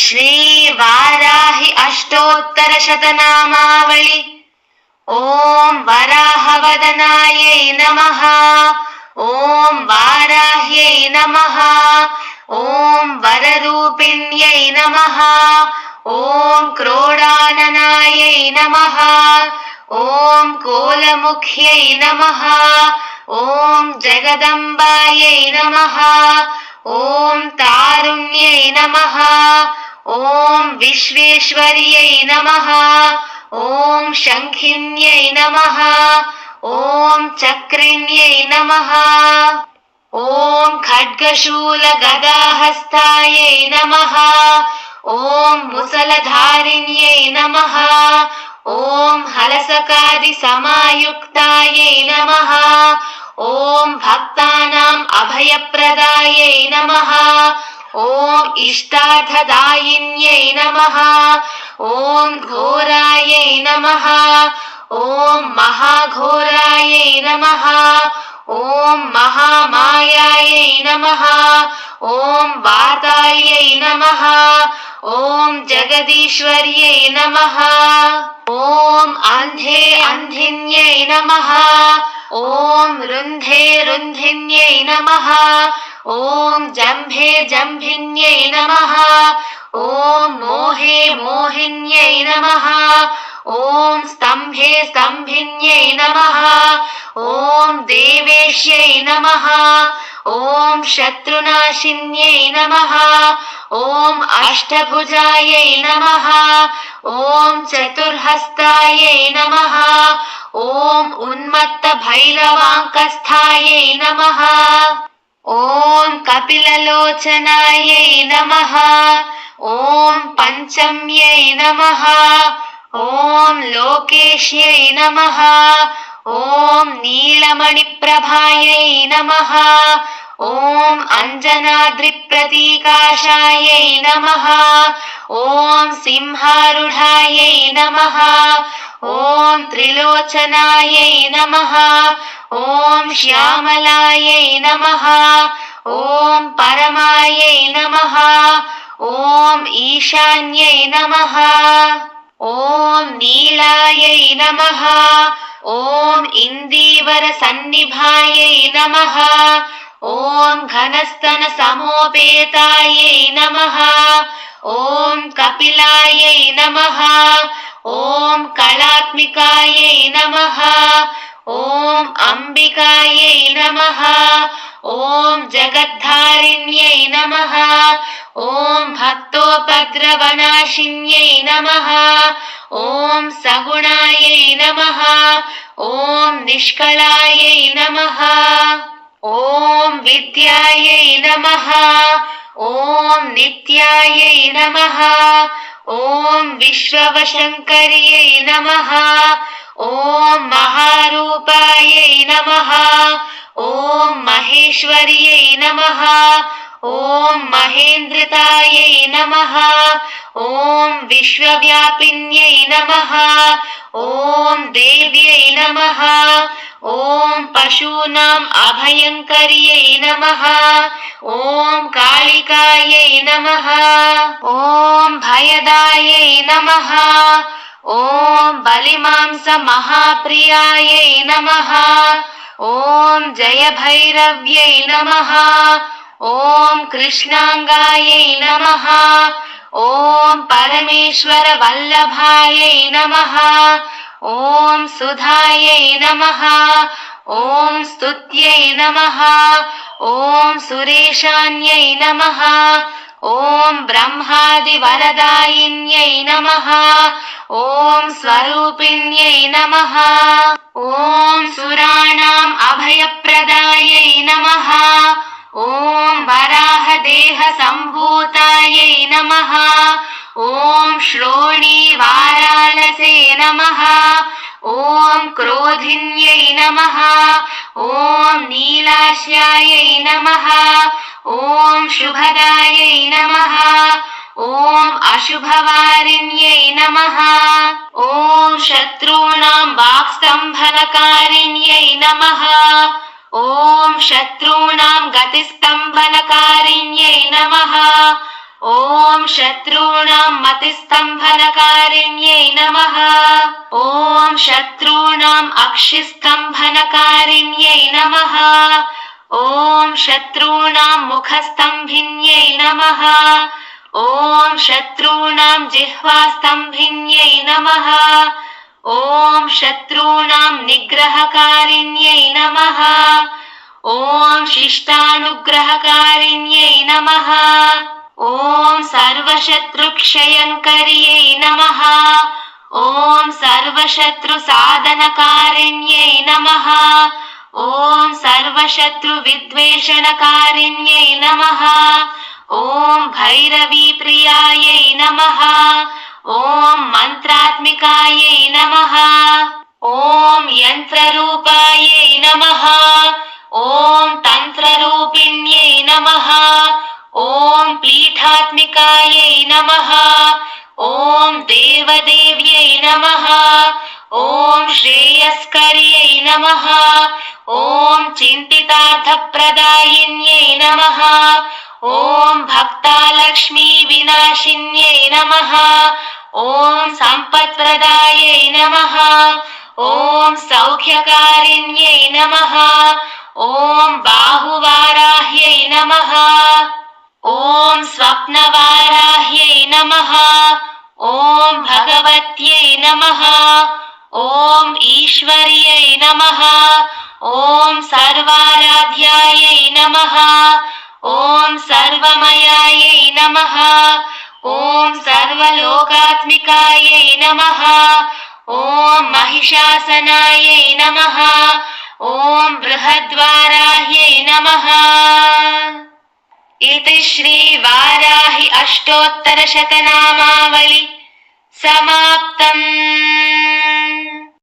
श्रीवाराहि अष्टोत्तरशतनामावळि। ॐ वराहवदनायै नमः। ॐ वाराह्यै नमः। ॐ वररूपिण्यै नमः। ॐ क्रोडाननायै नमः। ॐ कोलमुख्यै नमः। ॐ जगदम्बायै नमः। ॐ तारुण्यै नमः। ॐ विश्वेश्वर्यै नमः। ॐ शङ्खिन्यै नमः। ॐ चक्रिण्यै नमः। ॐ खड्गशूलगदाहस्तायै नमः। ॐ मुसलधारिण्यै नमः। ॐ हलसकादिसमायुक्तायै नमः। ॐ भक्तानाम् अभयप्रदायै नमः। ॐ इष्टार्थदायिन्यै नमः। ॐ घोरायै नमः। ॐ महाघोरायै नमः। ॐ महामायायै नमः। ॐ वातायै नमः। ॐ जगदीश्वर्यै नमः। ॐ अन्धे अन्धिन्यै नमः। ॐ रुन्धे रुन्धिन्यै नमः। ॐ जम्भे जम्भिन्यै नमः। ॐ मोहे मोहिन्यै नमः। ॐ स्तम्भे स्तम्भिन्यै नमः। ॐ देवेश्यै नमः। ॐ शत्रुनाशिन्यै नमः। ॐ अष्टभुजायै नमः। ॐ चतुर्हस्तायै नमः। ॐ उन्मत्तभैरवाङ्कस्थायै नमः। ॐ कपिललोचनायै नमः। ॐ पञ्चम्यै नमः। ॐ लोकेश्यै नमः। ॐ नीलमणिप्रभायै नमः। ॐ अञ्जनाद्रिप्रतीकाशायै नमः। ॐ सिंहारूढायै नमः। ॐ त्रिलोचनायै नमः। ॐ श्यामलायै नमः। ॐ परमायै नमः। ॐ ईशान्यै नमः। ॐ नीलायै नमः। ॐ इन्दीवरसन्निभायै नमः। ॐ घनस्तनसमोपेतायै नमः। ॐ कपिलायै नमः। ॐ कलात्मिकायै नमः। ॐ अम्बिकायै नमः। ॐ जगद्धारिण्यै नमः। ॐ भक्तोपद्रवनाशिन्यै नमः। ॐ सगुणायै नमः। ॐ निष्कलायै नमः। ॐ विद्यायै नमः। ॐ नित्यायै नमः। ॐ विश्ववशङ्कर्यै नमः। ॐ महारूपायै नमः। ॐ महेश्वर्यै नमः। ॐ महेन्द्रतायै नमः। ॐ विश्वव्यापिन्यै नमः। ॐ देव्यै नमः। ॐ पशूनाम् अभयङ्कर्यै नमः। ॐ कालिकायै नमः। ॐ भयदायै नमः। ॐ बलिमांसमहाप्रियायै नमः। ॐ जयभैरव्यै नमः। ॐ कृष्णाङ्गायै नमः। ॐ परमेश्वरवल्लभायै नमः। ॐ सुधायै नमः। ॐ स्तुत्यै नमः। ॐ सुरेशान्यै नमः। ॐ ब्रह्मादिवरदायिन्यै नमः। ॐ स्वरूपिण्यै नमः। ॐ सुराणाम् अभयप्रदायै नमः। ॐ वराहदेहसम्भूतायै नमः। ॐ श्रोणीवारालसे नमः। ॐ क्रोधिन्यै नमः। ॐ नीलाश्यायै नमः। ॐ शुभदायै नमः। ॐ अशुभवारिण्यै नमः। ॐ शत्रूणां वाक्स्तम्भनकारिण्यै नमः। ॐ शत्रूणां गतिस्तम्भनकारिण्यै नमः। ॐ शत्रूणां मतिस्तम्भनकारिण्यै नमः। ॐ शत्रूणाम् अक्षिस्तम्भनकारिण्यै नमः। ॐ शत्रूणां मुखस्तम्भिन्यै नमः। ॐ शत्रूणां जिह्वास्तम्भिन्यै नमः। ॐ शत्रूणां निग्रहकारिण्यै नमः। ॐ शिष्टानुग्रहकारिण्यै नमः। ॐ सर्वशत्रुक्षयङ्कर्यै नमः। ॐ सर्वशत्रुसाधनकारिण्यै नमः। ॐ सर्वशत्रुविद्वेषणकारिण्यै नमः। ॐ भैरवीप्रियायै नमः। ॐ मन्त्रात्मिकायै नमः। ॐ यन्त्ररूपायै नमः। ॐ तन्त्ररूपिण्यै नमः। ॐ पीठात्मिकायै नमः। ॐ देवदेव्यै नमः। ॐ श्रेयस्कर्यै नमः। ॐ चिन्तितार्थप्रदायिन्यै नमः। ॐ भक्तालक्ष्मीविनाशिन्यै नमः। ॐ सम्पत्प्रदायै नमः। ॐ सौख्यकारिण्यै नमः। ॐ बाहुवाराह्यै नमः। ॐ स्वप्नवाराह्यै नमः। ॐ भगवत्यै नमः। ॐ ईश्वर्यै नमः। ॐ सर्वाराध्यायै नमः। ॐ सर्वमयायै नमः। ॐ सर्वलोकात्मिकायै नमः। ॐ महिषासनायै नमः। ॐ बृहद्वाराह्यै नमः। इति श्री वाराहि अष्टोत्तरशतनामावली समाप्ता।